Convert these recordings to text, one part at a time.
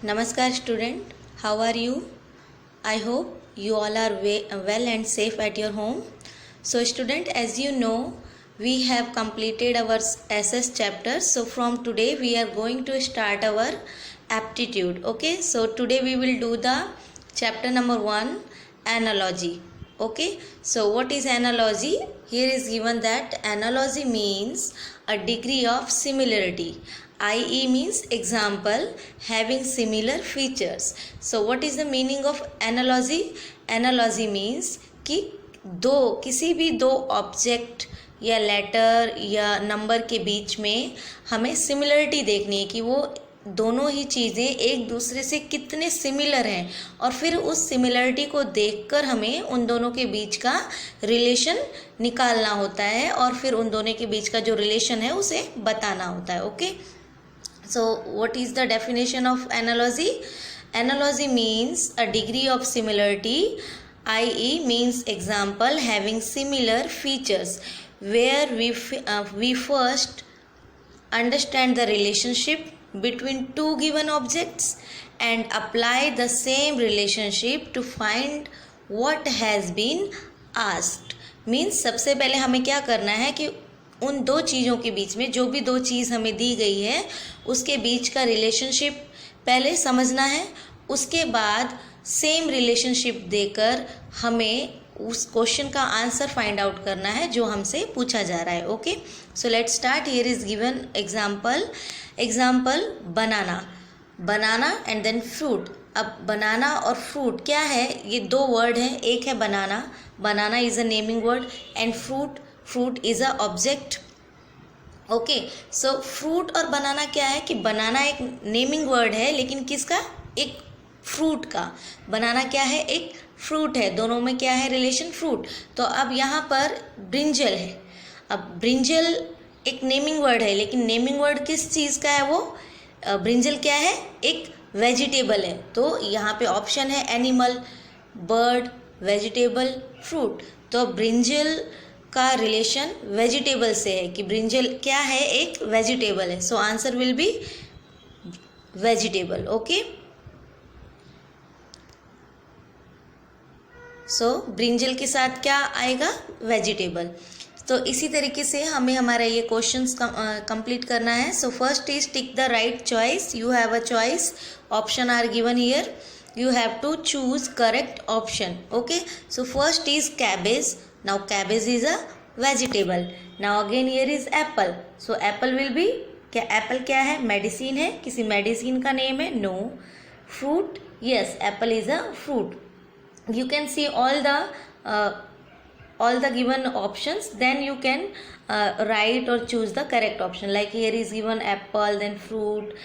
Namaskar student, how are you? I hope you all are well and safe at your home. So student, as you know, we have completed our SS chapter. So from today we are going to start our aptitude. Okay, so today we will do the chapter number 1, analogy. Okay, so what is analogy? Here is given that analogy means a degree of similarity. IE means example having similar features. So what is the meaning of analogy? Analogy means कि किसी भी दो object या letter या number के बीच में हमें similarity देखनी है कि वो दोनों ही चीज़ें एक दूसरे से कितने सिमिलर हैं और फिर उस सिमिलरिटी को देखकर हमें उन दोनों के बीच का रिलेशन निकालना होता है और फिर उन दोनों के बीच का जो रिलेशन है उसे बताना होता है. Okay, so what is the definition of analogy? Analogy means a degree of similarity, i.e. means example having similar features where we first understand the relationship between two given objects and apply the same relationship to find what has been asked. Means सबसे पहले हमें क्या करना है कि उन दो चीज़ों के बीच में जो भी दो चीज़ हमें दी गई है उसके बीच का रिलेशनशिप पहले समझना है. उसके बाद सेम रिलेशनशिप देकर हमें उस क्वेश्चन का आंसर फाइंड आउट करना है जो हमसे पूछा जा रहा है. Okay, so let's start. Here is given example banana and then fruit. अब बनाना और फ्रूट क्या है? ये दो वर्ड हैं. एक है banana is a naming word and fruit is a object. Okay, so fruit और बनाना क्या है कि बनाना एक नेमिंग वर्ड है लेकिन किसका? एक फ्रूट का. बनाना क्या है? एक फ्रूट है. दोनों में क्या है रिलेशन? फ्रूट. तो अब यहाँ पर ब्रिंजल है. अब ब्रिंजल एक नेमिंग वर्ड है लेकिन नेमिंग वर्ड किस चीज़ का है? वो ब्रिंजल क्या है? एक वेजिटेबल है. तो यहाँ पे ऑप्शन है एनिमल, बर्ड, वेजिटेबल, फ्रूट. तो ब्रिंजल का रिलेशन वेजिटेबल से है कि ब्रिंजल क्या है? एक वेजिटेबल है. So answer will be vegetable. Okay, so brinjal के साथ क्या आएगा? वेजिटेबल. तो इसी तरीके से हमें हमारा ये क्वेश्चंस कंप्लीट करना है. So first is tick the right choice. You have a choice. Option are given here. You have to choose correct option. Okay, so first is cabbage. Now cabbage is a vegetable. Now again here is apple. So apple will be क्या? apple क्या है? Medicine है. किसी medicine का name है? No. fruit? Yes, apple is a fruit. You can see all the given options, then you can write or choose the correct option. Like here is given apple, then fruit,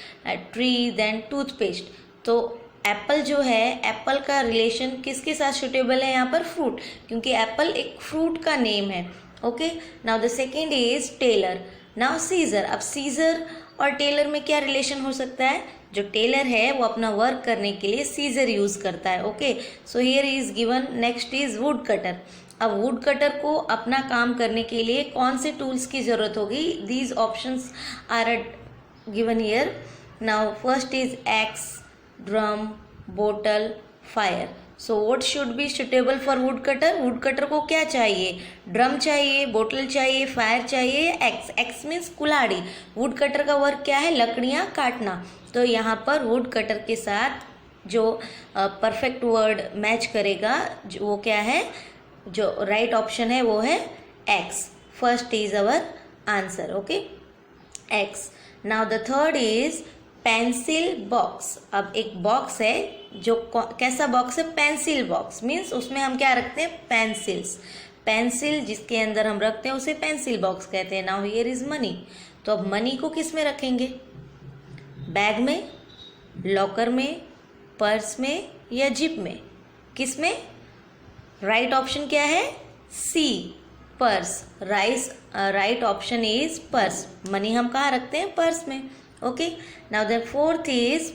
tree, then toothpaste. तो Apple जो है, Apple का relation किसके साथ suitable है? यहाँ पर fruit, क्योंकि एप्पल एक फ्रूट का नेम है. Okay, now the second is tailor. Now scissor. अब सीजर और टेलर में क्या रिलेशन हो सकता है? जो टेलर है वो अपना वर्क करने के लिए सीजर यूज करता है. Okay, so here is given. Next is would cutter. अब वुड कटर को अपना काम करने के लिए कौन से टूल्स की जरूरत होगी? These options are given here. Now first is axe, drum, bottle, fire. So what should be suitable for wood cutter? Wood cutter को क्या चाहिए? ड्रम चाहिए, बोटल चाहिए, फायर चाहिए, एक्स. एक्स मीन्स कुल्हाड़ी. वुड कटर का वर्क क्या है? लकड़ियाँ काटना. तो यहाँ पर वुड कटर के साथ जो परफेक्ट वर्ड मैच करेगा वो क्या है? जो राइट ऑप्शन है वो है x. First is our answer. Okay, x. Now the third is pencil box. अब एक बॉक्स है जो कैसा बॉक्स है? Pencil box. मीन्स उसमें हम क्या रखते हैं? पेंसिल्स. पेंसिल जिसके अंदर हम रखते हैं उसे पेंसिल बॉक्स कहते हैं. Now here is money. तो अब मनी को किस में रखेंगे? बैग में, लॉकर में, पर्स में या जिप में? किस में? राइट ऑप्शन क्या है? C, purse. Right option is purse. Money हम कहाँ रखते हैं? पर्स में. Okay, now the fourth is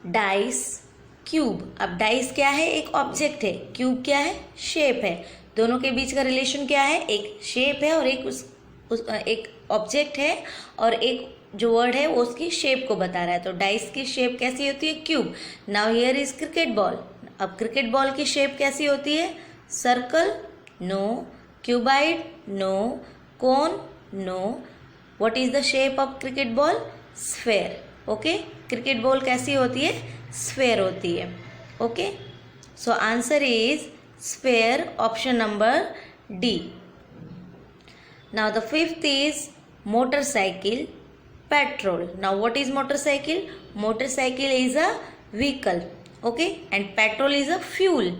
dice, cube. अब डाइस क्या है? एक ऑब्जेक्ट है. क्यूब क्या है? शेप है. दोनों के बीच का रिलेशन क्या है? एक शेप है और एक ऑब्जेक्ट है और एक जो वर्ड है वो उसकी शेप को बता रहा है। तो डाइस की शेप कैसी होती है? Cube. Now here is cricket ball. अब क्रिकेट बॉल की शेप कैसी होती है? Circle? No. Cuboid? No. Cone? No. What is the shape of cricket ball? Sphere. Okay, cricket ball कैसी होती है? स्फेयर होती है। Okay, so answer is sphere, option number D. Now the fifth is motorcycle, petrol. Now what is motorcycle? Motorcycle is a vehicle, okay, and petrol is a fuel.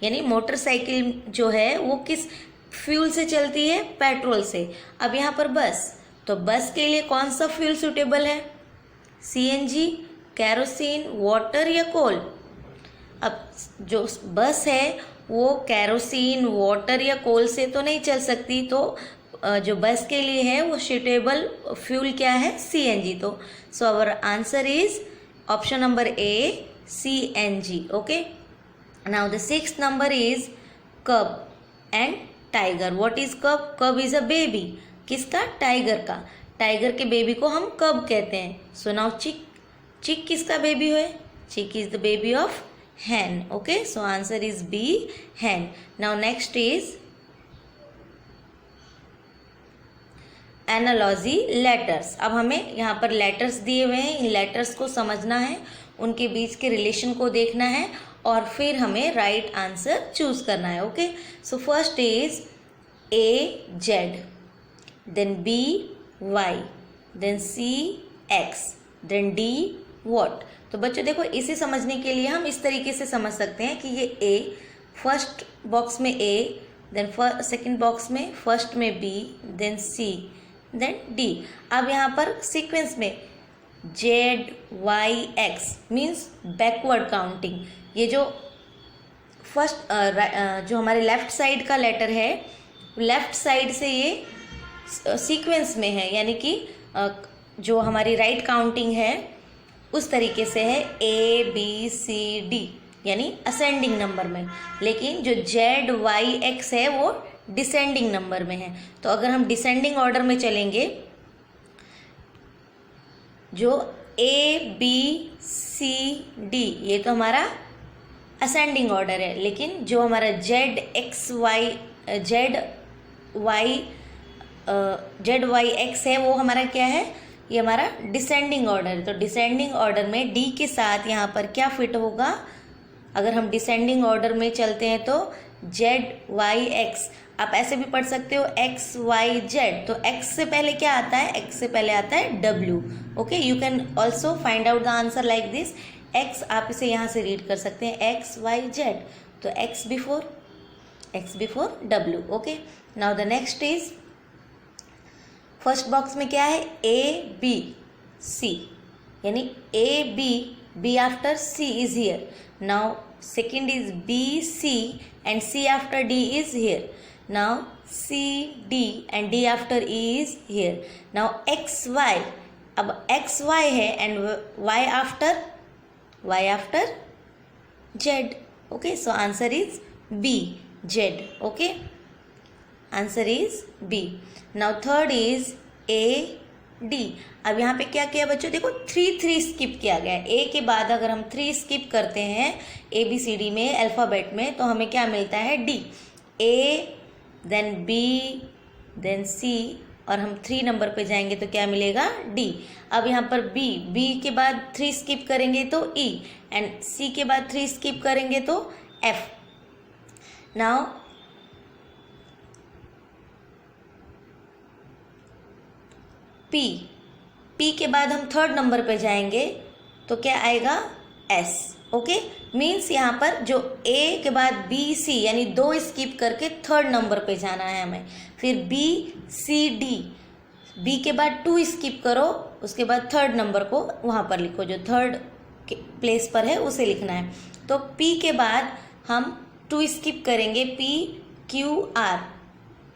यानी motorcycle जो है वो किस फ्यूल से चलती है? पेट्रोल से। अब यहाँ पर बस, तो बस के लिए कौन सा फ्यूल सूटेबल है? सीएनजी, कैरोसिन, वाटर या कोल? अब जो बस है वो कैरोसिन, वाटर या कोल से तो नहीं चल सकती, तो जो बस के लिए है वो सूटेबल फ्यूल क्या है? सीएनजी। तो so our answer is option number A, CNG. Okay, now the sixth number is cub and tiger. What is cub? Cub is a baby. किसका? टाइगर का। टाइगर के बेबी को हम कब कहते हैं। सो नाउ चिक, चिक किसका बेबी है? चिक is the baby of hen. Okay, so answer is B, hen. Now next is analogy letters. अब हमें यहाँ पर लेटर्स दिए हुए हैं, इन लेटर्स को समझना है, उनके बीच के रिलेशन को देखना है और फिर हमें राइट आंसर चूज करना है। Okay, so first is A Z, then B Y, then C X, then D what. तो बच्चों देखो, इसे समझने के लिए हम इस तरीके से समझ सकते हैं कि ये ए, फर्स्ट बॉक्स में ए, देन सेकंड बॉक्स में फर्स्ट में B, then C, then D. अब यहाँ पर सीक्वेंस में Z Y X means backward counting. ये जो फर्स्ट जो हमारे लेफ्ट साइड का लेटर है, लेफ्ट साइड से ये सीक्वेंस में है, यानी कि जो हमारी राइट काउंटिंग है उस तरीके से है ए बी सी डी, यानी असेंडिंग नंबर में। लेकिन जो जेड वाई एक्स है वो डिसेंडिंग नंबर में है। तो अगर हम डिसेंडिंग ऑर्डर में चलेंगे, जो ए बी सी डी ये तो हमारा असेंडिंग ऑर्डर है, लेकिन जो हमारा Z X Y Z Y X है वो हमारा क्या है? ये हमारा डिसेंडिंग ऑर्डर है। तो डिसेंडिंग ऑर्डर में डी के साथ यहाँ पर क्या फिट होगा? अगर हम डिसेंडिंग ऑर्डर में चलते हैं तो जेड वाई एक्स, आप ऐसे भी पढ़ सकते हो एक्स वाई जेड। तो एक्स से पहले क्या आता है? एक्स से पहले आता है W. Okay, you can also find out the answer like this. X आप इसे यहाँ से रीड कर सकते हैं एक्स वाई जेड, तो X before W. Okay, now the next is first box में क्या है? ए बी सी, यानी A B, B after C is here. Now second is B C and C after D is here. Now C D and D after E is here. Now X Y, अब X Y है and Y after Z. Okay, so answer is B, Z. Okay, answer is B. Now third is A D. अब यहाँ पे क्या किया बच्चों? देखो 3 skip किया गया है। ए के बाद अगर हम 3 स्किप करते हैं ए बी सी डी में, अल्फ़ाबेट में, तो हमें क्या मिलता है? डी। ए, देन बी, देन सी, और हम 3 नंबर पे जाएंगे तो क्या मिलेगा? डी। अब यहाँ पर बी के बाद 3 स्किप करेंगे तो ई, एंड सी के बाद 3 स्किप करेंगे तो एफ। नाउ पी के बाद हम 3rd नंबर पे जाएंगे तो क्या आएगा? एस। ओके, मीन्स यहाँ पर जो ए के बाद बी सी, यानी 2 स्किप करके 3rd नंबर पे जाना है हमें। फिर बी सी डी, बी के बाद 2 स्किप करो, उसके बाद 3rd नंबर को वहाँ पर लिखो, जो 3rd प्लेस पर है उसे लिखना है। तो पी के बाद हम 2 स्किप करेंगे, पी क्यू आर।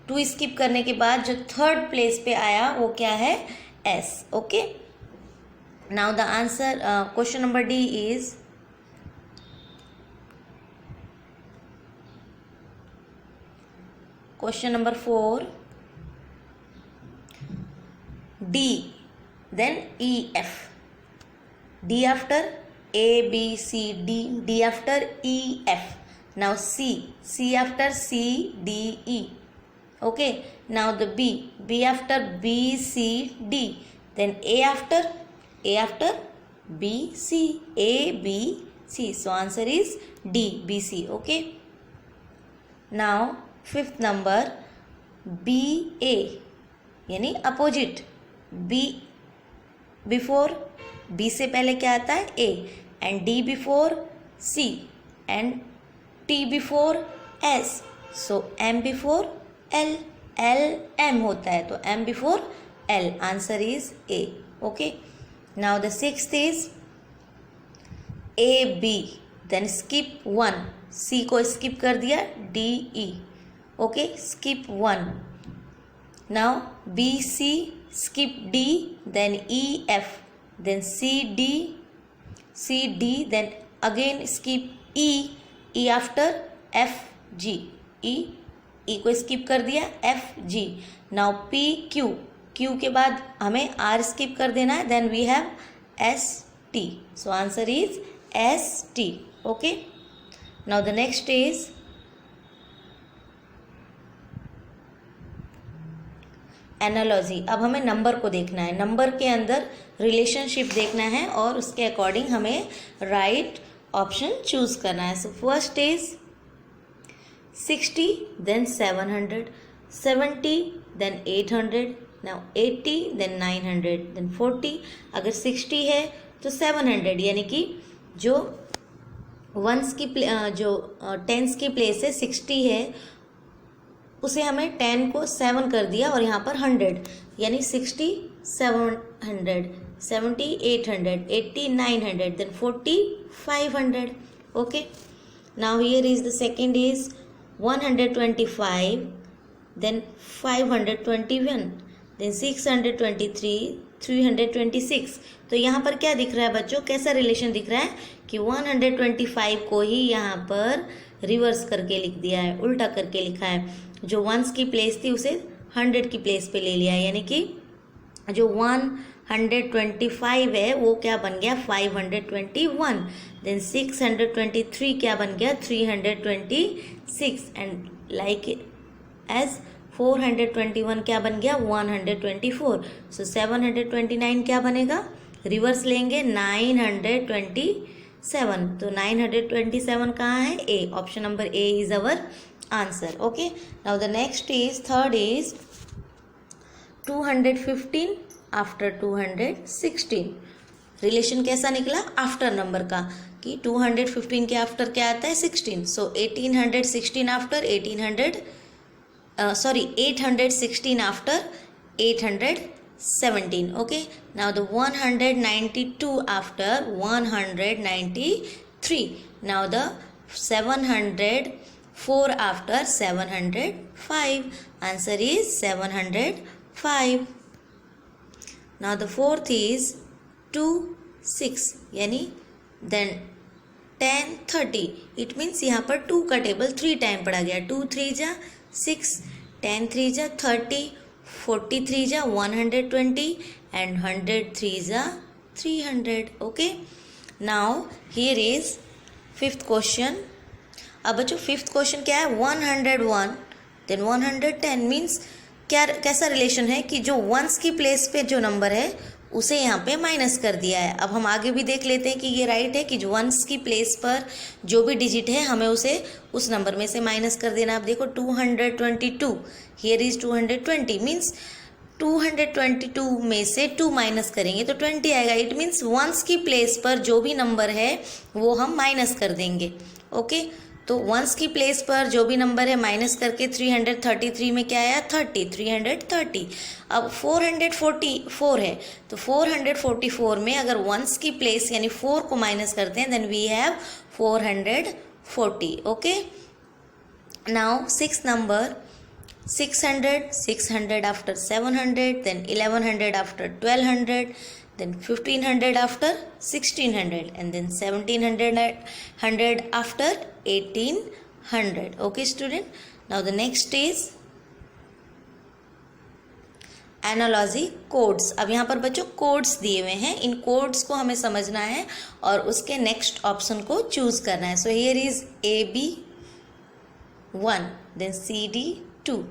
2 स्किप करने के बाद जो 3rd प्लेस पे आया वो क्या है? S. Okay, now the answer question number D is question number 4 D, then E, F. D after A, B, C, D. D after E, F. Now C. C after C, D, E. Okay. Now the B. B after B, C, D. Then A after B, C. A, B, C. So answer is D, B, C. Okay. Now fifth number B, A. यानी opposite. B before, B से पहले क्या आता है A, and D before C, and T before S. So M before L. L M होता है तो M before L. Answer is A. Okay. Now the sixth is A, B. Then skip 1. C को स्किप कर दिया, D, E. Okay. Skip 1. Now B, C, skip D, then E, F, then C, D, then again skip E, E after F, G, E को skip कर दिया, F, G. Now P, Q, Q के बाद हमें R skip कर देना है, then we have S, T. So answer is S, T. Okay. Now the next is analogy. अब हमें नंबर को देखना है, नंबर के अंदर रिलेशनशिप देखना है और उसके अकॉर्डिंग हमें राइट ऑप्शन चूज करना है. So first is 60, then 700, 70, then 800, now 80, then 900, then 40. अगर 60 है तो 700, यानी कि जो वंस की जो टेंस की प्लेस है 60 है, उसे हमें 10 को 7 कर दिया और यहाँ पर 100, यानी 60, 700, 70, 800, 80, 900, then 40, 500. Okay. Now here is the second is 125, then 521, then 623, 326. तो यहाँ पर क्या दिख रहा है बच्चों, कैसा रिलेशन दिख रहा है कि 125 को ही यहाँ पर रिवर्स करके लिख दिया है, उल्टा करके लिखा है. जो वंस की प्लेस थी उसे 100 की प्लेस पे ले लिया, यानी कि जो 125 है वो क्या बन गया 521. देन 623 क्या बन गया 326, एंड लाइक एज 421 क्या बन गया 124. सो 729 क्या बनेगा, रिवर्स लेंगे 927. तो 927 कहाँ है, A. Option number A is our answer. Okay. Now the next is third is 215 after 216. Relation कैसा निकला आफ्टर नंबर का, कि 215 के आफ्टर क्या आता है 16. सो 1816 after 816 after 817. Okay. Now the 192 after 193. Now the 704 after 705. Answer is 705. Now the fourth is 2, 6, यानी then 10, 30. It means यहाँ पर 2 का टेबल 3 टाइम पढ़ा गया. 2 3 जा 6, 10 3 जा 30, 43 जा 120, and 103 जा 300. Okay. Now here is fifth question. अब बच्चों फिफ्थ क्वेश्चन क्या है 101, देन 110. मीन्स क्या, कैसा रिलेशन है कि जो वंस की प्लेस पे जो नंबर है उसे यहाँ पे माइनस कर दिया है. अब हम आगे भी देख लेते हैं कि ये राइट है कि जो वंस की प्लेस पर जो भी डिजिट है हमें उसे उस नंबर में से माइनस कर देना. आप देखो 222, हियर इज 220. मीन्स 222 में से 2 माइनस करेंगे तो 20 आएगा. इट मीन्स वंस की प्लेस पर जो भी नंबर है वो हम माइनस कर देंगे. ओके. तो वंस की प्लेस पर जो भी नंबर है माइनस करके 333 में क्या आया 30, 330. अब 444 है तो 444 में अगर वंस की प्लेस यानी 4 को माइनस करते हैं then we have 440. Okay. Now six number 600 after 700, then 1100 after 1200, then 1500 after 1600, and then 1700 after 1800. Okay student. Now the next is analogy codes. अब यहाँ पर बच्चों कोड्स दिए हुए हैं, इन कोड्स को हमें समझना है और उसके नेक्स्ट ऑप्शन को चूज करना है। So here is AB1 then CD2।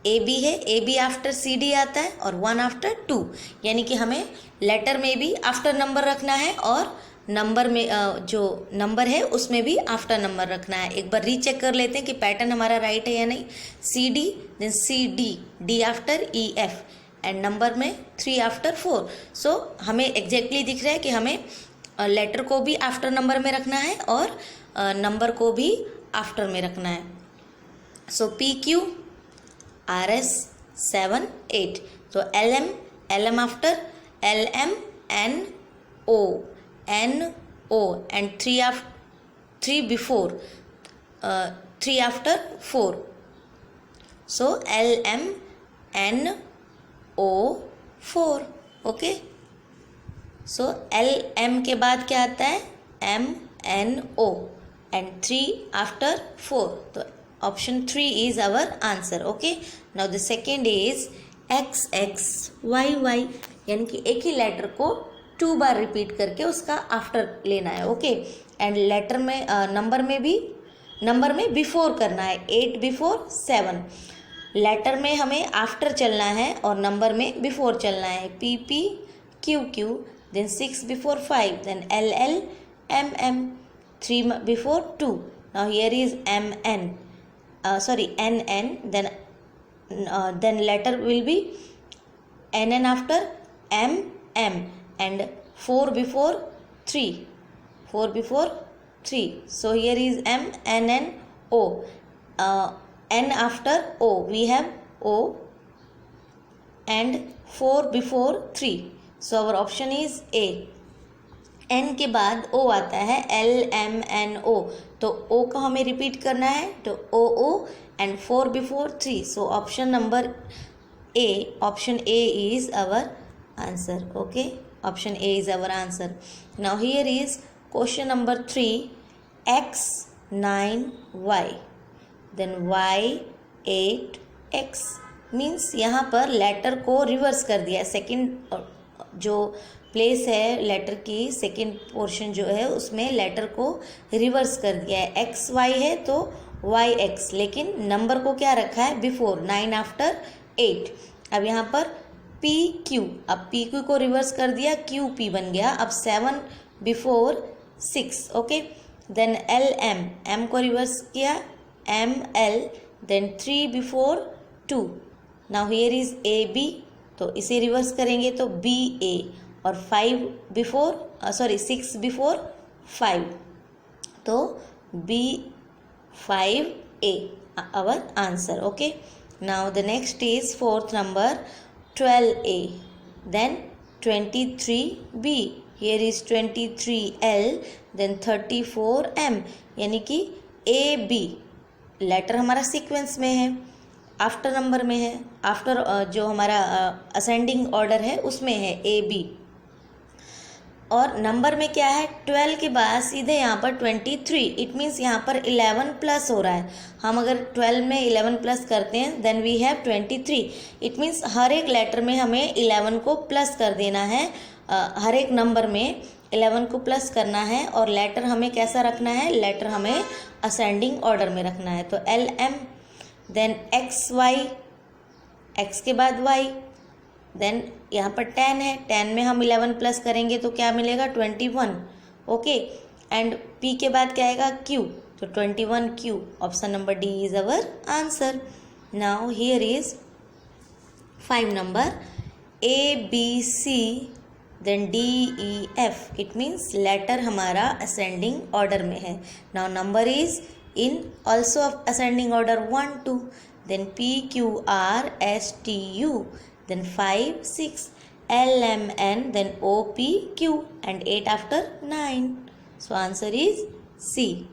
AB है, AB आफ्टर CD आता है और 1 आफ्टर 2, यानी कि हमें लेटर में भी आफ्टर नंबर रखना है और नंबर में जो नंबर है उसमें भी आफ्टर नंबर रखना है। एक बार रीचेक कर लेते हैं कि पैटर्न हमारा राइट है या नहीं। CD then CD, D after EF and number में 3 आफ्टर 4। सो हमें एग्जैक्टली दिख रहा है कि हमें लेटर को भी आफ्टर नंबर में रखना है और नंबर को भी आफ्टर में रखना है। सो PQ RS 7 8, तो LM after LM NO and 3 before 3 after 4, so LMNO4। Okay, so LM के बाद क्या आता है MNO एंड 3 आफ्टर 4, तो option 3 is our answer. Okay, now the second is XXYY, यानी कि एक ही लेटर को 2 बार रिपीट करके उसका आफ्टर लेना है। ओके, एंड लेटर में नंबर में बिफोर करना है, 8 बिफोर 7। लेटर में हमें आफ्टर चलना है और नंबर में बिफोर चलना है। PPQQ then 6 before 5 then LLMM 3 before 2। Now here is NN, then letter will be NN after MM and 4 before 3, so here is MNNO, N after O we have O and 4 before 3, so our option is A। N के बाद O आता है LMNO, तो O को हमें repeat करना है, तो OO and 4 before 3, so option number A, option A is our answer। Okay, option A is our answer। Now here is question number 3, X9Y then Y8X, means यहाँ पर लेटर को reverse कर दिया। सेकंड जो place है letter की, second portion जो है उसमें लेटर को रिवर्स कर दिया है। XY है तो YX, लेकिन नंबर को क्या रखा है बिफोर, 9 आफ्टर 8। अब यहाँ पर PQ, अब PQ को रिवर्स कर दिया, QP बन गया। अब 7 before 6। Okay, then LM, M को रिवर्स किया ML, then 3 before 2। Now here is AB, तो इसे रिवर्स करेंगे तो BA और 6 बिफोर 5, तो B5A our answer। Okay, now the next is fourth number 12A then 23B, here is 23L then 34M, यानी कि AB लेटर हमारा सीक्वेंस में है, आफ्टर नंबर में है, आफ्टर जो हमारा असेंडिंग ऑर्डर है उसमें है AB, और नंबर में क्या है 12 के बाद सीधे यहाँ पर 23, इट मीन्स यहाँ पर 11 प्लस हो रहा है। हम अगर 12 में 11 प्लस करते हैं then we have 23, it means हर एक लेटर में हमें 11 को प्लस कर देना है, हर एक नंबर में 11 को प्लस करना है, और लेटर हमें कैसा रखना है, लेटर हमें असेंडिंग ऑर्डर में रखना है। तो LM देन XY, X के बाद Y, देन यहाँ पर 10 है, 10 में हम 11 प्लस करेंगे तो क्या मिलेगा 21। ओके, एंड P के बाद क्या आएगा Q, तो 21Q, option number D is our answer. Now here is 5 number ABC then DEF, it means letter हमारा असेंडिंग ऑर्डर में है। Now number is in also ascending order 1 2, then PQRSTU, then 5 6 LMN, then OPQ and 8 after 9, so answer is C।